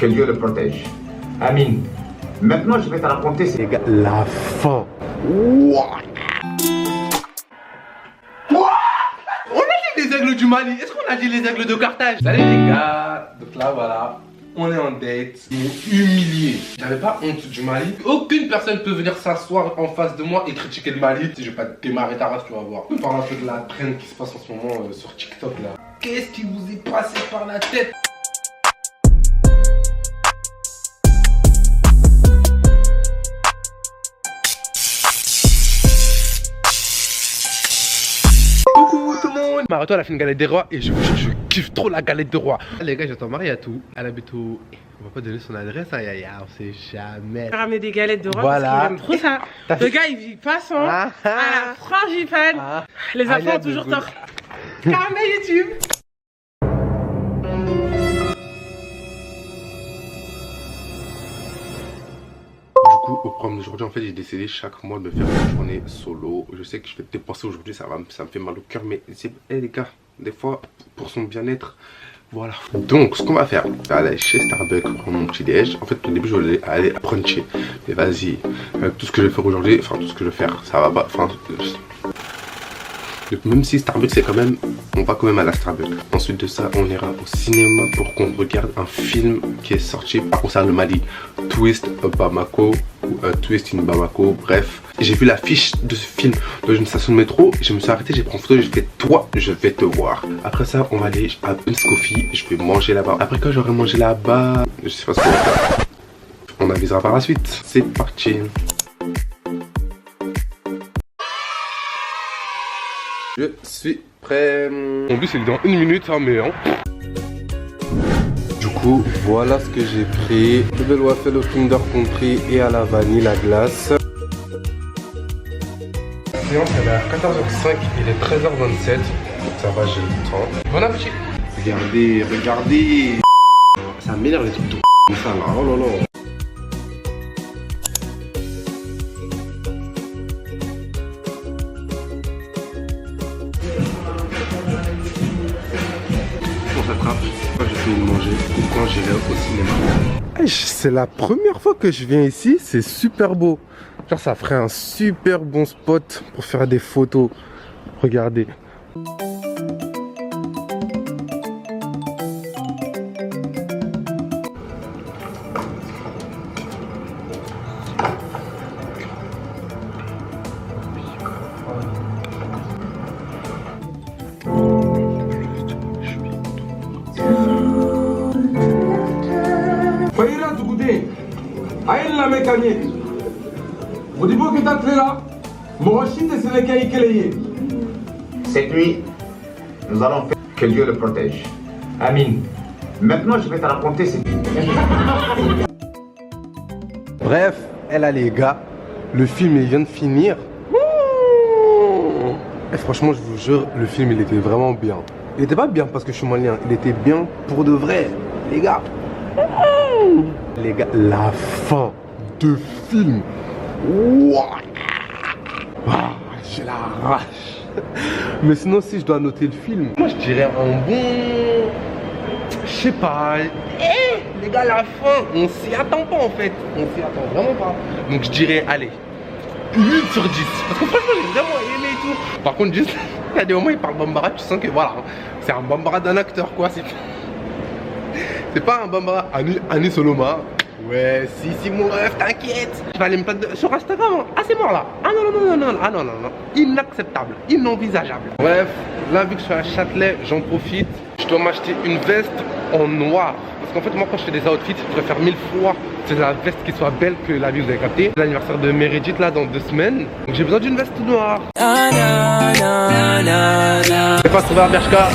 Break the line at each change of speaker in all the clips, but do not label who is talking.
Que Dieu le protège. Amin. Maintenant, je vais te raconter...
Les gars, la fin. What?
On a dit les aigles du Mali. Est-ce qu'on a dit les aigles de Carthage? Salut les gars. Donc là, voilà. On est en date. Ils m'ont humilié. J'avais pas honte du Mali. Aucune personne peut venir s'asseoir en face de moi et critiquer le Mali. Si je vais pas démarrer ta race, tu vas voir. On parle un peu de la traîne qui se passe en ce moment sur TikTok là. Qu'est-ce qui vous est passé par la tête? Coucou tout le monde. Marathon elle a fait une galette des rois et je vous jure je kiffe trop la galette des rois. Les gars j'attends Marie à tout. Elle habite au... On va pas donner son adresse, hein, on sait jamais.
Ramener des galettes de roi
voilà.
parce qu'il aime trop ça. Le gars il vit pas sans à la frangipane. Les enfants ont toujours tort. Caramel YouTube.
Du coup au programme d'aujourd'hui en fait j'ai décidé chaque mois de me faire une journée solo. Je sais que je vais dépenser aujourd'hui, ça me fait mal au cœur mais c'est les gars, des fois pour son bien-être. Voilà. Donc ce qu'on va faire, on va aller chez Starbucks prendre mon petit déj. En fait au début je voulais aller bruncher. Mais vas-y, tout ce que je vais faire aujourd'hui, enfin tout ce que je vais faire, ça va pas. Enfin. Donc même si Starbucks c'est quand même, on va quand même à la Starbucks. Ensuite de ça, on ira au cinéma pour qu'on regarde un film qui est sorti par concernant le Mali, Twist Bamako ou Twist in Bamako. Bref, j'ai vu l'affiche de ce film dans une station de métro. Je me suis arrêté, j'ai pris une photo, j'ai fait toi, je vais te voir. Après ça, on va aller à Ben's Coffee, je vais manger là-bas. Après quand j'aurai mangé là-bas, je sais pas ce qu'on va faire. On avisera par la suite. C'est parti. Je suis prêt. En plus, c'est dans 1 minute, hein, mais hein. Du coup, voilà ce que j'ai pris. Double waffle au Kinder Country et à la vanille la glace. La séance, elle est à 14h05, il est 13h27. Ça va, j'ai le temps. Bon appétit. Regardez, regardez. Ça m'énerve les trucs de comme ça là. Oh là là. Quand j'ai fini de manger ou quand j'irai au cinéma.
C'est la première fois que je viens ici, c'est super beau. Genre ça ferait un super bon spot pour faire des photos. Regardez.
Aïe la mécanique. Au niveau que t'as fait là, mon chute c'est le cas qui.
Cette nuit, nous allons faire... Que Dieu le protège. Amin. Maintenant, je vais te raconter cette...
Bref, là les gars, le film il vient de finir. Et franchement, je vous jure, le film il était vraiment bien. Il était pas bien parce que je suis malien, il était bien pour de vrai, les gars. Les gars, la fin de film. J'ai la rage. Mais sinon, si je dois noter le film, moi je dirais un bon... Je sais pas. Les gars, la fin, on s'y attend pas en fait. On s'y attend vraiment pas. Donc je dirais, allez, 8 sur 10. Parce que franchement, j'ai vraiment aimé et tout. Par contre, juste, il y a des moments où il parle Bambara, tu sens que voilà, c'est un Bambara d'un acteur quoi. C'est pas un Bambara. Annie Soloma. Ouais, si mon ref, t'inquiète. Je vais aller me mettre sur Instagram. Ah, c'est mort là. Ah non. Ah non. Inacceptable. Inenvisageable. Bref, là, vu que je suis à Châtelet, j'en profite. Je dois m'acheter une veste en noir. Parce qu'en fait, moi, quand je fais des outfits, je préfère 1000 fois c'est la veste qui soit belle que la vie, vous avez capté. C'est l'anniversaire de Meredith là dans 2 semaines. Donc j'ai besoin d'une veste noire. Je vais pas trouver à Bershka.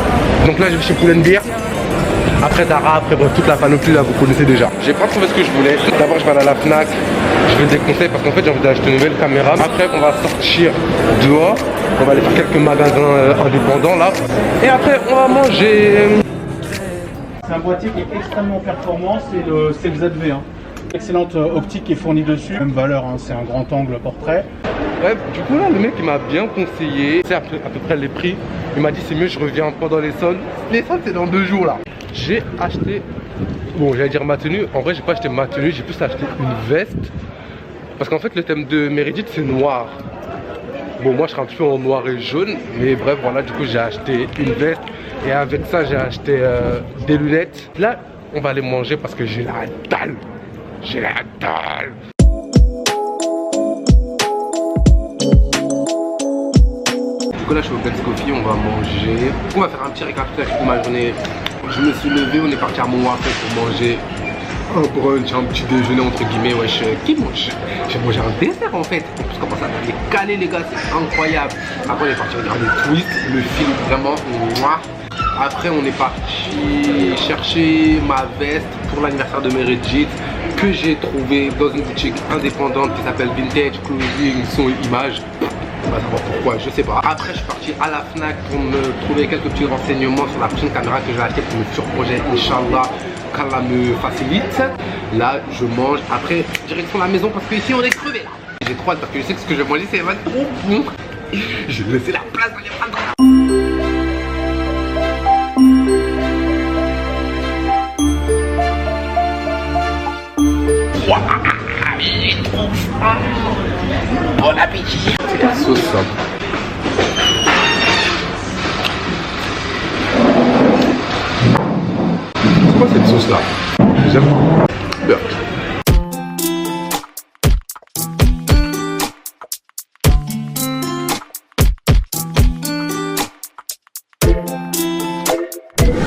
Donc là, je vais chez Pull&Bear. Après Zara, après bref, toute la panoplie là, vous connaissez déjà. J'ai pas trouvé ce que je voulais. D'abord, je vais aller à la Fnac. Je vais déconseiller parce qu'en fait, j'ai envie d'acheter une nouvelle caméra. Après, on va sortir dehors. On va aller faire quelques magasins indépendants là. Et après, on va manger.
C'est un boîtier qui est extrêmement performant, c'est le ZV. Hein. Excellente optique qui est fournie dessus. Même valeur, hein, c'est un grand angle portrait.
Bref, du coup là, le mec il m'a bien conseillé. C'est à peu près les prix. Il m'a dit c'est mieux, je reviens pendant les soldes. Les soldes c'est dans 2 jours là. J'ai acheté Bon, j'allais dire ma tenue. En vrai, j'ai pas acheté ma tenue, j'ai plus acheté une veste. Parce qu'en fait, le thème de Meredith, c'est noir. Bon, moi, je serai un petit peu en noir et jaune. Mais bref, voilà, du coup, j'ai acheté une veste. Et avec ça, j'ai acheté des lunettes. Là, on va aller manger parce que j'ai la dalle. J'ai la dalle. Du coup, là, je suis au Black's Coffee, on va manger. On va faire un petit récapitulatif de ma journée. Je me suis levé, on est parti à Montmartre pour manger un brunch, un petit déjeuner entre guillemets. Wesh, qui mange? J'ai mangé un dessert en fait. En plus, comment ça va les caler, les gars, c'est incroyable. Après, on est parti regarder Twist, le film vraiment. Mouah. Après, on est parti chercher ma veste pour l'anniversaire de Meredith que j'ai trouvé dans une boutique indépendante qui s'appelle Vintage Clothing Son Image. On va savoir pourquoi, je sais pas. Après, je suis parti à la Fnac pour me trouver quelques petits renseignements sur la prochaine caméra que je vais acheter pour mes futurs projets. Inch'Allah, qu'Allah me facilite. Là, je mange. Après, direction la maison parce qu'ici, on est crevé. J'ai trop hâte parce que je sais que ce que je vais manger, c'est vraiment trop bon. Je vais laisser la place dans les bras.
J'ai trop faim. Bon appétit.
C'est la sauce simple. C'est quoi cette sauce là? J'aime bien.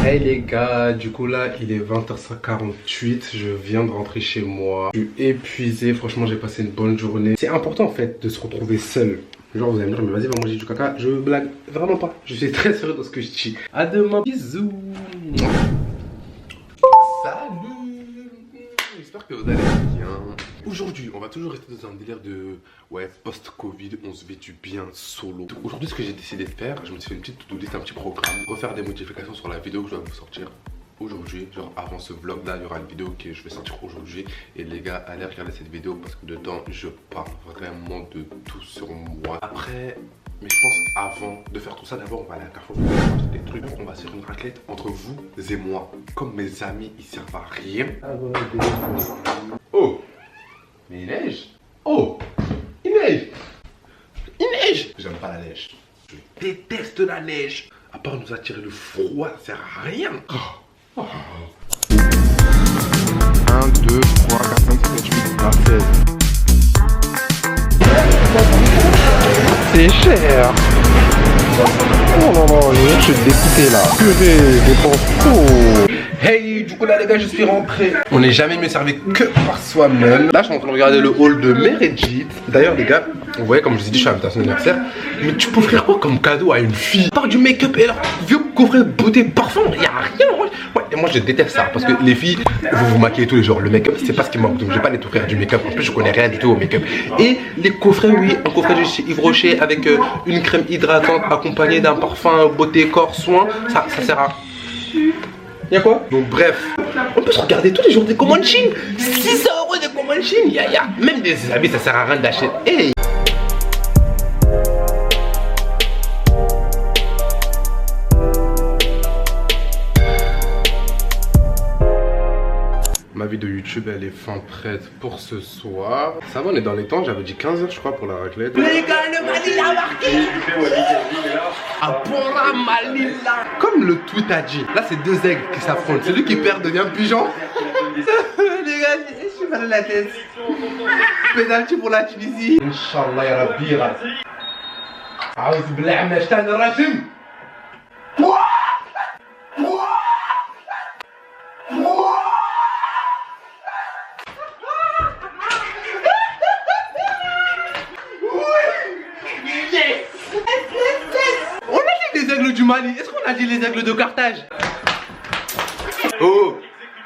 Hey les gars, du coup là il est 20h48, je viens de rentrer chez moi. Je suis épuisé, franchement j'ai passé une bonne journée. C'est important en fait de se retrouver seul. Genre vous allez me dire mais vas-y va manger du caca, je blague vraiment pas. Je suis très sérieux dans ce que je dis. À demain, bisous. Salut. J'espère que vous allez bien. Aujourd'hui, on va toujours rester dans un délire de post-Covid, on se vêtue bien solo. Aujourd'hui, ce que j'ai décidé de faire, je me suis fait une petite to-do list, un petit programme, refaire des modifications sur la vidéo que je dois vous sortir aujourd'hui. Genre avant ce vlog là, il y aura une vidéo que je vais sortir aujourd'hui. Et les gars, allez regarder cette vidéo parce que dedans, je parle vraiment de tout sur moi. Après, mais je pense avant de faire tout ça, d'abord on va aller à Carrefour, on va acheter des trucs, on va se faire une raclette entre vous et moi. Comme mes amis, ils servent à rien. Oh, mais il neige. Oh, il neige. Il neige. J'aime pas la neige. Je déteste la neige. À part nous attirer le froid, ça sert à rien. Oh. 1, 2, 3, 4, 5, 6, 7, 8, 9, 16. C'est cher. Oh non, non, je suis dégoûté là. Purée, dépense trop. Hey, du coup là les gars, je suis rentré. On n'est jamais mieux servi que par soi-même. Là, je suis en train de regarder le haul de Meredith. D'ailleurs les gars, vous voyez comme je vous ai dit, je suis à l'invitation d'anniversaire. Mais tu peux offrir quoi comme cadeau à une fille? Par du make-up et alors vieux coffret beauté parfum, il y a rien. Ouais, et moi je déteste ça parce que les filles, vous vous maquillez tous les jours. Le make-up, c'est pas ce qui manque. Donc je vais pas les offrir du make-up. En plus, je connais rien du tout au make-up. Et les coffrets, oui, un coffret de chez Yves Rocher avec une crème hydratante accompagnée d'un parfum beauté corps soin. Ça sert à. Y'a quoi? Donc bref, on peut se regarder tous les jours des Comanchines. 600 € des Comanchines. Y'a même des habits, ça sert à rien d'acheter. Hey. Ma vidéo YouTube elle est fin prête pour ce soir. Ça va, on est dans les temps, j'avais dit 15 h je crois pour la raclette. Les gars, le Mali a marqué. Apora Malila. Comme le tweet a dit, là c'est deux aigles qui s'affrontent. Celui qui perd devient pigeon. Les gars, je suis mal à la tête. Pénalty pour la Tunisie. Inch'Allah ya Rabbi. Aouz billah min shaitan rajim. Du Mali, est-ce qu'on a dit les aigles de Carthage? Oh,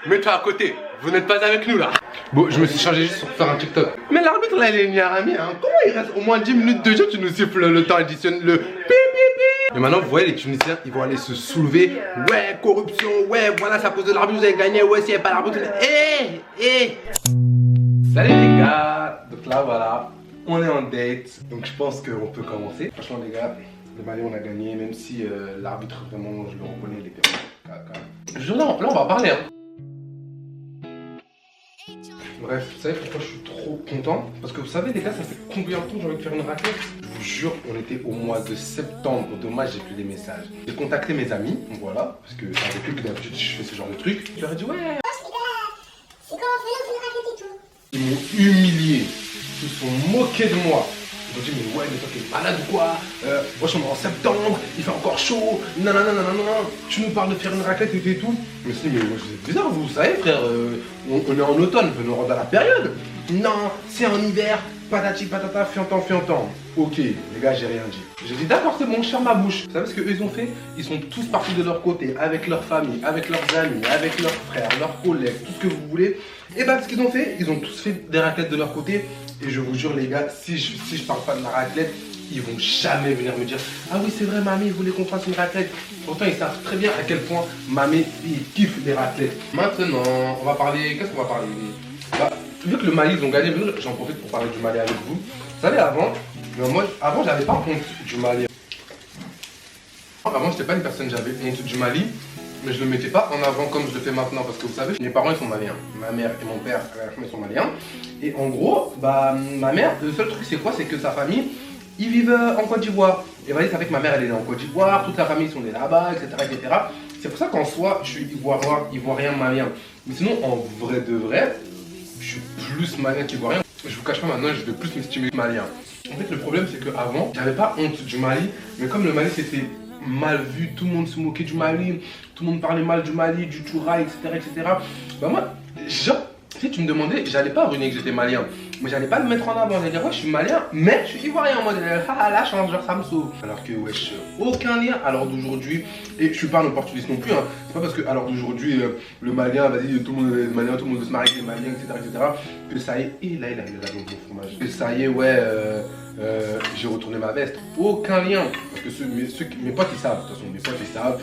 mets-toi à côté, vous n'êtes pas avec nous là. Bon, je me suis changé juste pour faire un TikTok. Mais l'arbitre là, il est Niarami, hein. Comment il reste au moins 10 minutes de jeu, tu nous siffles le temps additionnel, le pi pi pi. Et maintenant, vous voyez, les Tunisiens, ils vont aller se soulever. Ouais, corruption, ouais, voilà, c'est à cause de l'arbitre, vous avez gagné, ouais, s'il n'y avait pas l'arbitre. Salut les gars, donc là, voilà, on est en date, donc je pense qu'on peut commencer. Franchement, les gars. Le Mali on a gagné, même si l'arbitre vraiment je le reconnais, il était caca. Là on va parler hein. Bref, vous savez pourquoi je suis trop content? Parce que vous savez les gars, ça fait combien de temps que j'ai envie de faire une raclette? Je vous jure, on était au mois de septembre. Dommage, j'ai plus des messages. J'ai contacté mes amis, voilà, parce que c'est avec eux que d'habitude je fais ce genre de truc. Je leur ai dit ouais.
C'est quand on fait une raclette et tout.
Ils m'ont humilié. Ils se sont moqués de moi. Ils ont dit mais ouais mais toi t'es malade ou quoi? Moi je suis en septembre, il fait encore chaud, nanana, tu nous parles de faire une raclette et tout. Mais si mais moi je suis bizarre, vous savez frère, on est en automne, venons rendre à la période. Non, c'est en hiver, patati patata, fiantan. Ok, les gars j'ai rien dit. J'ai dit d'accord c'est bon, je ferme ma bouche. Vous savez ce qu'eux ils ont fait? Ils sont tous partis de leur côté, avec leur famille, avec leurs amis, avec leurs frères, leurs collègues, tout ce que vous voulez. Et bah ce qu'ils ont fait, ils ont tous fait des raclettes de leur côté. Et je vous jure les gars, si je parle pas de la raclette, ils vont jamais venir me dire ah oui c'est vrai mamie, vous voulez qu'on fasse une raclette. Pourtant ils savent très bien à quel point mamie il kiffe les raclettes. Maintenant, on va parler, qu'est-ce qu'on va parler? Bah, vu que le Mali ils ont gagné, j'en profite pour parler du Mali avec vous. Vous savez avant, moi avant j'avais pas honte du Mali. Avant j'étais pas une personne, j'avais honte du Mali. Mais je le mettais pas en avant comme je le fais maintenant parce que vous savez, mes parents ils sont maliens. Ma mère et mon père ils sont maliens. Et en gros, bah ma mère, le seul truc c'est quoi? C'est que sa famille, ils vivent en Côte d'Ivoire. Et vous savez que ma mère elle est née en Côte d'Ivoire, toute la famille sont nés là-bas, etc. C'est pour ça qu'en soi, je suis ivoirien, malien. Mais sinon, en vrai de vrai, je suis plus malien qu'ivoirien. Je vous cache pas maintenant, je vais plus m'estimer malien. En fait, le problème c'est qu'avant, j'avais pas honte du Mali, mais comme le Mali c'était mal vu, tout le monde se moquait du Mali, tout le monde parlait mal du Mali, du Toura, etc. Bah moi, genre, si tu me demandais, j'allais pas ruiner que j'étais malien, mais j'allais pas le mettre en avant, j'allais dire ouais je suis malien, mais je suis ivoirien en mode ah la change, genre ça me sauve. Alors que wesh, aucun lien à l'heure d'aujourd'hui, et je suis pas un opportuniste non plus, hein. C'est pas parce que à l'heure d'aujourd'hui, le malien, vas-y, tout le monde est malien, tout le monde veut se marier avec les maliens, etc. que ça y est, et là il a donc mon fromage, que ça y est, ouais, j'ai retourné ma veste, aucun lien, parce que mes potes ils savent, de toute façon mes potes ils savent,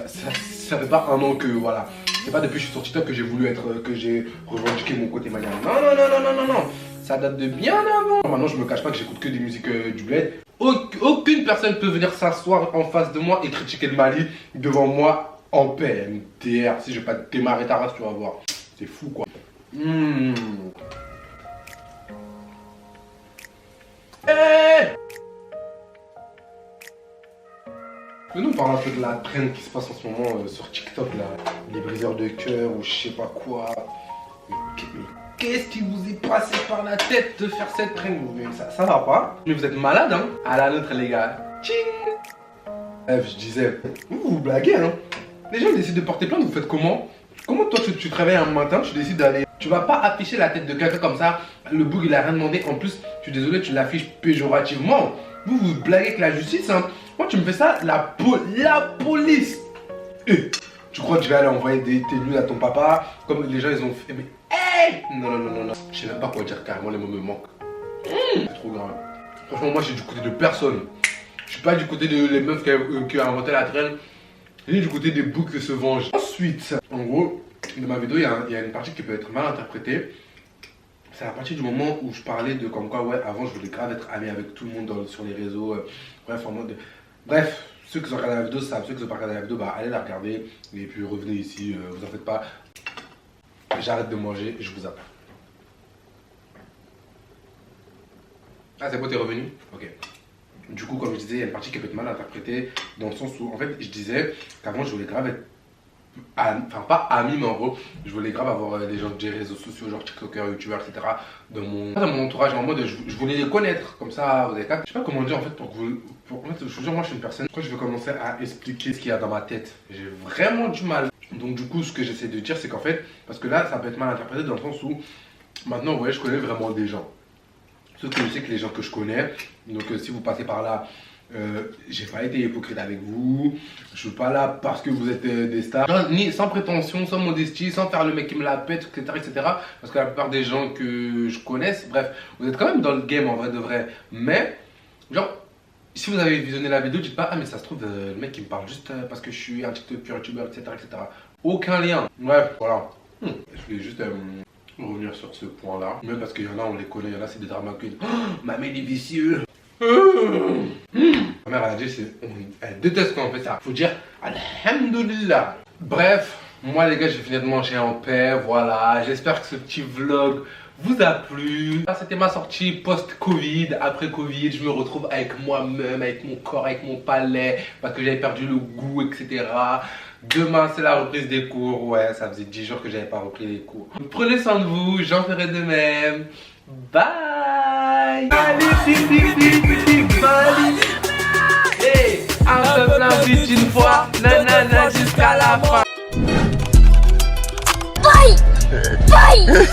ça fait pas un an que voilà, c'est pas depuis que je suis sur TikTok que j'ai voulu être, que j'ai revendiqué mon côté malien, non, ça date de bien avant. Maintenant je me cache pas que j'écoute que des musiques du bled, aucune personne peut venir s'asseoir en face de moi et critiquer le Mali devant moi en paix, MTR, si je vais pas démarrer ta race tu vas voir, c'est fou quoi. Mais nous on parle un peu de la trend qui se passe en ce moment sur TikTok là, les briseurs de cœur ou je sais pas quoi. Qu'est-ce qui vous est passé par la tête de faire cette trend? Ça va pas. Mais vous êtes malade hein. À la nôtre les gars. Tching. Je disais, vous blaguez hein. Les gens décident de porter plainte, vous faites comment? Comment toi tu te réveilles un matin, tu décides d'aller... Tu vas pas afficher la tête de quelqu'un comme ça, le boug il a rien demandé, en plus, je suis désolé, tu l'affiches péjorativement. Vous blaguez avec la justice, hein. Moi tu me fais ça, la police. Tu crois que je vais aller envoyer tes nudes à ton papa, comme les gens ils ont fait, mais non. Je sais même pas quoi dire, carrément les mots me manquent. C'est trop grave. Franchement moi je suis du côté de personne. Je suis pas du côté de les meufs qui ont inventé la traîne. Je suis du côté des boucs qui se vengent. Ensuite, en gros, dans ma vidéo, il y a une partie qui peut être mal interprétée. C'est à partir du moment où je parlais de comme quoi, ouais, avant je voulais grave être ami avec tout le monde sur les réseaux. Bref, en mode... Bref, ceux qui ont regardé la vidéo savent, ceux qui n'ont pas regardé la vidéo, bah allez la regarder. Et puis revenez ici, vous en faites pas. J'arrête de manger, je vous appelle. Ah c'est bon, t'es revenu? Ok. Du coup, comme je disais, il y a une partie qui peut être mal interprétée, dans le sens où, en fait, je disais qu'avant, je voulais grave être, enfin pas ami, mais en gros, je voulais grave avoir des gens des réseaux sociaux, genre TikTokers, YouTubers, etc. dans mon entourage, en mode, je voulais les connaître, comme ça, vous avez capté. Je sais pas comment dire, en fait, en fait, je vous jure, moi, je suis une personne, quand je vais commencer à expliquer ce qu'il y a dans ma tête, j'ai vraiment du mal. Donc, du coup, ce que j'essaie de dire, c'est qu'en fait, parce que là, ça peut être mal interprété dans le sens où, maintenant, ouais, je connais vraiment des gens. Sauf que je sais que les gens que je connais, donc si vous passez par là, j'ai pas été hypocrite avec vous, je suis pas là parce que vous êtes des stars, ni sans prétention, sans modestie, sans faire le mec qui me la pète, etc. Parce que la plupart des gens que je connaisse, bref, vous êtes quand même dans le game en vrai de vrai. Mais, genre, si vous avez visionné la vidéo, dites pas, ah mais ça se trouve, le mec il me parle juste parce que je suis un TikToker, YouTuber, etc. Aucun lien. Bref, voilà. Je voulais juste... revenir sur ce point là, même parce qu'il y en a on les connaît, il y en a c'est des drama queens. Ma mère est vicieux. Ma mère elle a dit elle déteste quand on fait ça. Faut dire alhamdoulilah. Bref,
Moi les gars, je vais finir de manger en paix, voilà. J'espère que ce petit vlog vous a plu. C'était ma sortie post-Covid, après Covid. Je me retrouve avec moi-même, avec mon corps, avec mon palais, parce que j'avais perdu le goût, etc. Demain, c'est la reprise des cours. Ouais, ça faisait 10 jours que j'avais pas repris les cours. Prenez soin de vous, j'en ferai de même. Bye. Allez, bye. Hey, un peu plein vite une fois, nanana jusqu'à la fin.
Bye. Bye.